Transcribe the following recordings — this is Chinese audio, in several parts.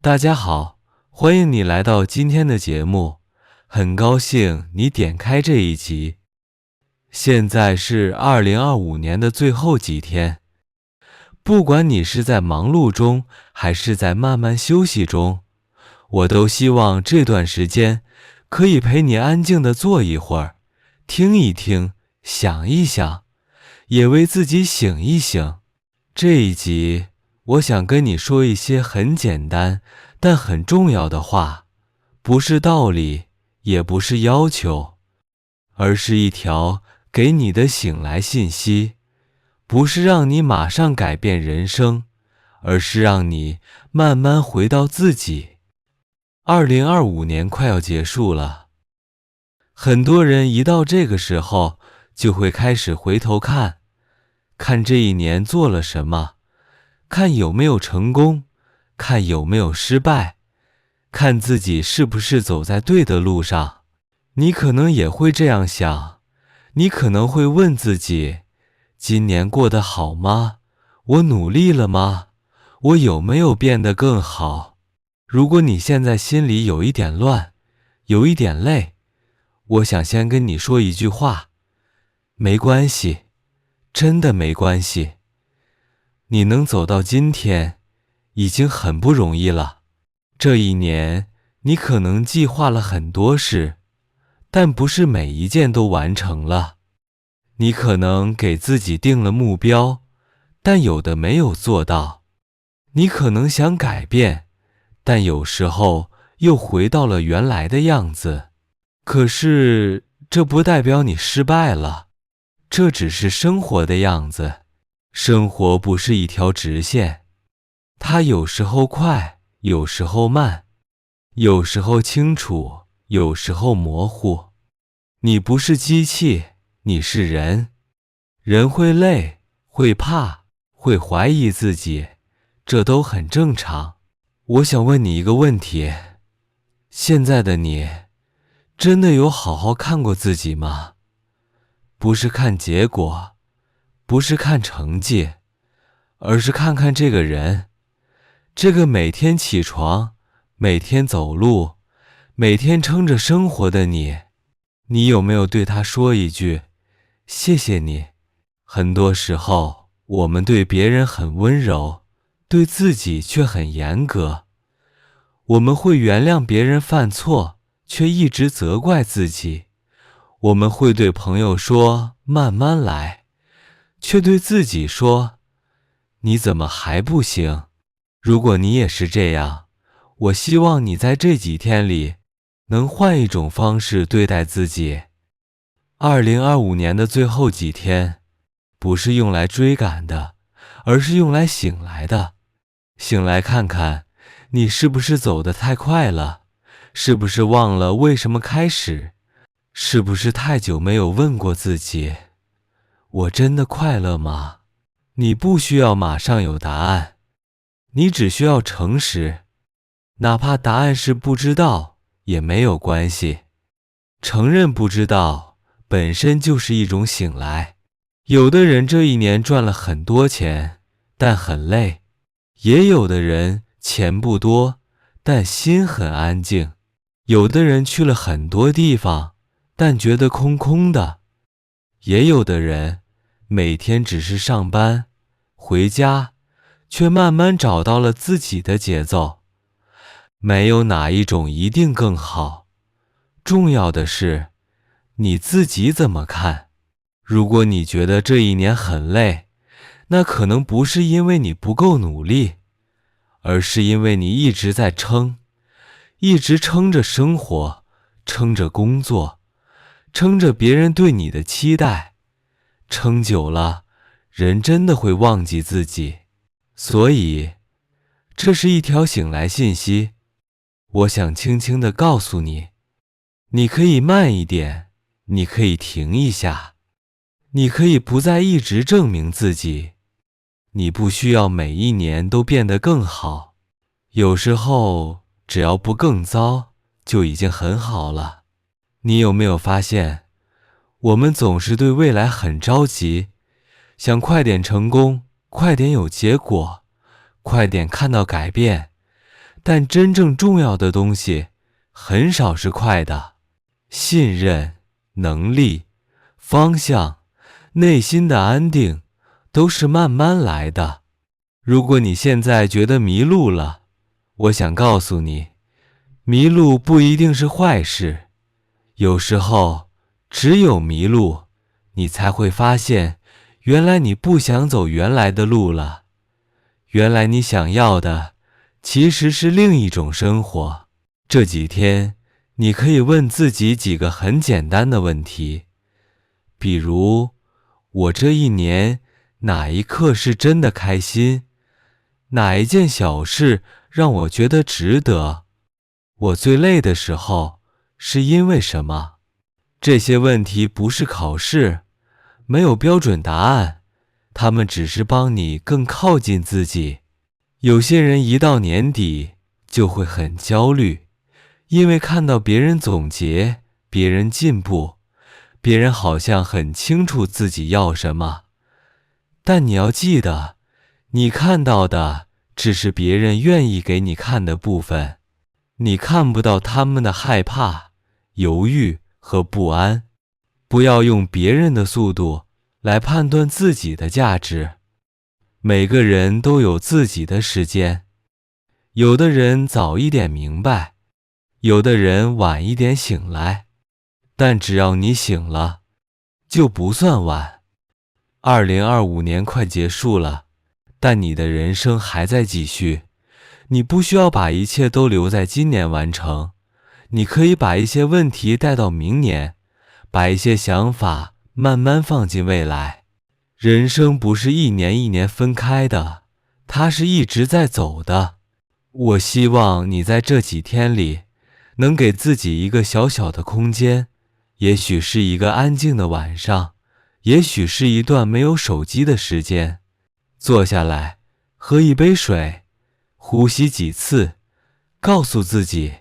大家好，欢迎你来到今天的节目，很高兴你点开这一集。现在是2025年的最后几天，不管你是在忙碌中，还是在慢慢休息中，我都希望这段时间可以陪你安静地坐一会儿，听一听，想一想，也为自己醒一醒。这一集，我想跟你说一些很简单但很重要的话，不是道理，也不是要求，而是一条给你的醒来信息，不是让你马上改变人生，而是让你慢慢回到自己。2025年快要结束了，很多人一到这个时候就会开始回头看，看这一年做了什么，看有没有成功，看有没有失败，看自己是不是走在对的路上。你可能也会这样想，你可能会问自己，今年过得好吗？我努力了吗？我有没有变得更好？如果你现在心里有一点乱，有一点累，我想先跟你说一句话，没关系，真的没关系。你能走到今天，已经很不容易了。这一年，你可能计划了很多事，但不是每一件都完成了。你可能给自己定了目标，但有的没有做到。你可能想改变，但有时候又回到了原来的样子。可是，这不代表你失败了，这只是生活的样子。生活不是一条直线，它有时候快，有时候慢，有时候清楚，有时候模糊。你不是机器，你是人。人会累，会怕，会怀疑自己，这都很正常。我想问你一个问题，现在的你，真的有好好看过自己吗？不是看结果，不是看成绩，而是看看这个人，这个每天起床，每天走路，每天撑着生活的你，你有没有对他说一句，谢谢你？很多时候，我们对别人很温柔，对自己却很严格。我们会原谅别人犯错，却一直责怪自己。我们会对朋友说慢慢来，却对自己说你怎么还不行？如果你也是这样，我希望你在这几天里能换一种方式对待自己。2025年的最后几天，不是用来追赶的，而是用来醒来的。醒来看看，你是不是走得太快了？是不是忘了为什么开始？是不是太久没有问过自己，我真的快乐吗？你不需要马上有答案，你只需要诚实，哪怕答案是不知道，也没有关系。承认不知道，本身就是一种醒来。有的人这一年赚了很多钱，但很累；也有的人钱不多，但心很安静；有的人去了很多地方，但觉得空空的；也有的人每天只是上班，回家，却慢慢找到了自己的节奏。没有哪一种一定更好，重要的是你自己怎么看。如果你觉得这一年很累，那可能不是因为你不够努力，而是因为你一直在撑，一直撑着生活，撑着工作，撑着别人对你的期待。撑久了，人真的会忘记自己。所以，这是一条醒来信息。我想轻轻地告诉你，你可以慢一点，你可以停一下，你可以不再一直证明自己，你不需要每一年都变得更好，有时候只要不更糟，就已经很好了。你有没有发现，我们总是对未来很着急，想快点成功，快点有结果，快点看到改变，但真正重要的东西很少是快的，信任、能力、方向、内心的安定都是慢慢来的。如果你现在觉得迷路了，我想告诉你，迷路不一定是坏事，有时候只有迷路，你才会发现，原来你不想走原来的路了。原来你想要的其实是另一种生活。这几天，你可以问自己几个很简单的问题，比如，我这一年哪一刻是真的开心？哪一件小事让我觉得值得？我最累的时候是因为什么？这些问题不是考试，没有标准答案，它们只是帮你更靠近自己。有些人一到年底就会很焦虑，因为看到别人总结，别人进步，别人好像很清楚自己要什么。但你要记得，你看到的只是别人愿意给你看的部分，你看不到他们的害怕、犹豫和不安。不要用别人的速度来判断自己的价值。每个人都有自己的时间，有的人早一点明白，有的人晚一点醒来，但只要你醒了，就不算晚。2025年快结束了，但你的人生还在继续。你不需要把一切都留在今年完成，你可以把一些问题带到明年，把一些想法慢慢放进未来。人生不是一年一年分开的，它是一直在走的。我希望你在这几天里能给自己一个小小的空间，也许是一个安静的晚上，也许是一段没有手机的时间，坐下来，喝一杯水，呼吸几次，告诉自己，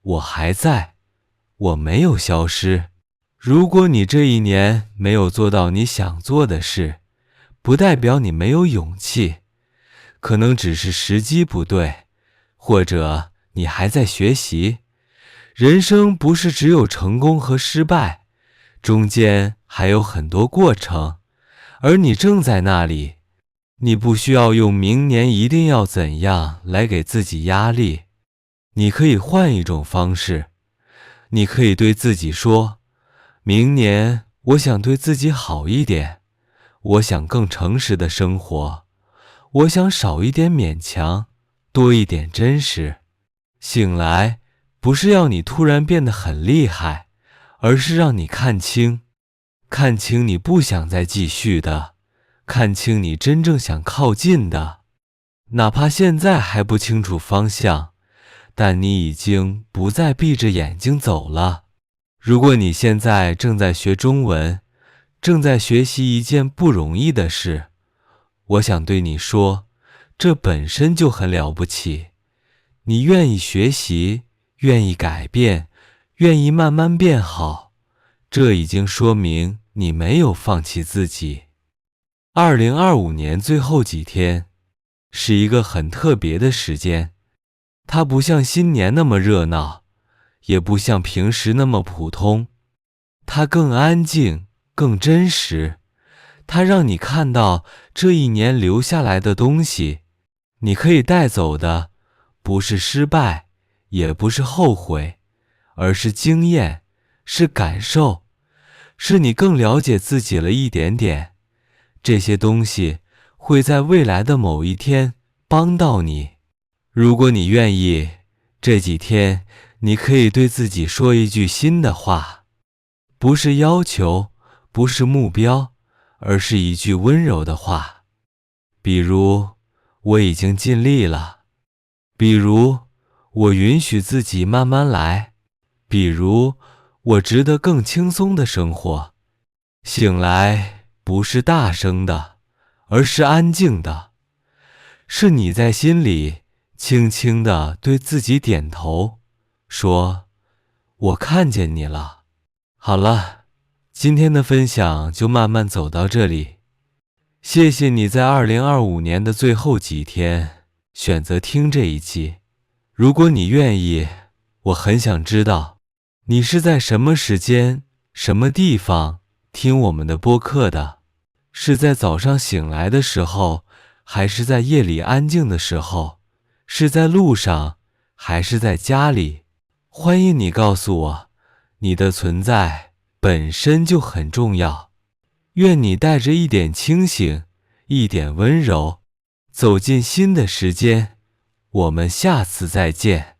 我还在，我没有消失。如果你这一年没有做到你想做的事，不代表你没有勇气，可能只是时机不对，或者你还在学习。人生不是只有成功和失败，中间还有很多过程，而你正在那里。你不需要用明年一定要怎样来给自己压力，你可以换一种方式。你可以对自己说，明年我想对自己好一点，我想更诚实的生活，我想少一点勉强，多一点真实。醒来不是要你突然变得很厉害，而是让你看清你不想再继续的，看清你真正想靠近的。哪怕现在还不清楚方向，但你已经不再闭着眼睛走了。如果你现在正在学中文，正在学习一件不容易的事，我想对你说，这本身就很了不起。你愿意学习，愿意改变，愿意慢慢变好，这已经说明你没有放弃自己。2025年最后几天是一个很特别的时间，它不像新年那么热闹，也不像平时那么普通，它更安静，更真实。它让你看到这一年留下来的东西，你可以带走的不是失败，也不是后悔，而是经验，是感受，是你更了解自己了一点点。这些东西会在未来的某一天帮到你。如果你愿意，这几天你可以对自己说一句新的话，不是要求，不是目标，而是一句温柔的话。比如，我已经尽力了。比如，我允许自己慢慢来。比如，我值得更轻松的生活。醒来不是大声的，而是安静的，是你在心里轻轻地对自己点头，说，我看见你了。好了，今天的分享就慢慢走到这里。谢谢你在2025年的最后几天选择听这一期。如果你愿意，我很想知道，你是在什么时间、什么地方听我们的播客的？是在早上醒来的时候，还是在夜里安静的时候？是在路上，还是在家里？欢迎你告诉我，你的存在本身就很重要。愿你带着一点清醒，一点温柔，走进新的时间。我们下次再见。